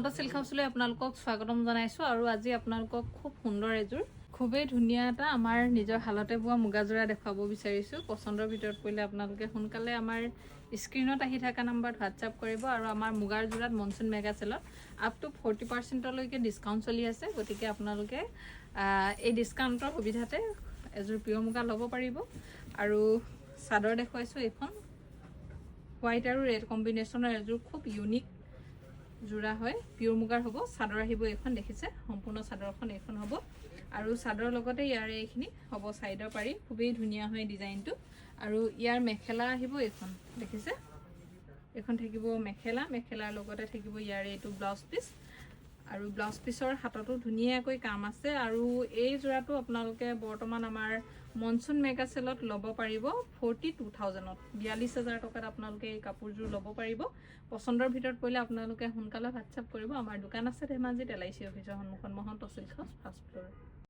Mahanta silk হাউচলৈ আপোনালোকক স্বাগতম জনাইছো আৰু আজি আপোনালোকক খুব সুন্দৰ এযোৰ খুবেই ধুনীয়া এটা আমাৰ নিজৰ হালতে বোৱা মুগাজোৰা দেখাব বিচাৰিছো পছন্দৰ ভিতৰত পৰিলে আপোনালোকে সোনকালে আমাৰ স্ক্ৰিনত আহি থকা নম্বৰত হোৱাটছআপ কৰিব আৰু আমাৰ মুগাৰ জোৰাত মনসুন মেগা সেলত আপ টু 40% লৈকে ডিসকাউন্ট চলি আছে গতিকে আপোনালোকে এই ডিসকাউন্টৰ সুবিধাতে এযোৰ পিয়ৰ মুগা ল'ব পাৰিব আৰু চাদৰ দেখুৱাইছো এখন হোৱাইট আৰু ৰেড কম্বিনেশনৰ এযোৰ খুব ইউনিক জোৰা হয় পিয়ৰ মুগাৰ হ'ব চাদৰ আহিব এখন দেখিছে সম্পূৰ্ণ চাদৰখন এখন হ'ব আৰু চাদৰ লগতে ইয়াৰ এইখিনি হ'ব সাইডৰ পাৰি খুবেই ধুনীয়া হয় ডিজাইনটো আৰু ইয়াৰ মেখেলা আহিব এখন দেখিছে এখন থাকিব মেখেলাৰ লগতে থাকিব ইয়াৰ এইটো ব্লাউজ পিস আৰু ব্লাউজ পিসৰ হাতটো ধুনীয়াকৈ কাম আছে আৰু এই জোৰাটো আপোনালোকে বৰ্তমান আমাৰ মনসুন মেগা সেলত ল'ব পাৰিব 42000 ত 42000 টকাত আপোনালোকে এই কাপোৰযোৰ ল'ব পাৰিব পছন্দৰ ভিতৰত পৰিলে আপোনালোকে সোনকালে হোৱাটছআপ কৰিব আমাৰ দোকান আছে ধেমাজিত LIC অফিচৰ সন্মুখত Mahanta silk house first floor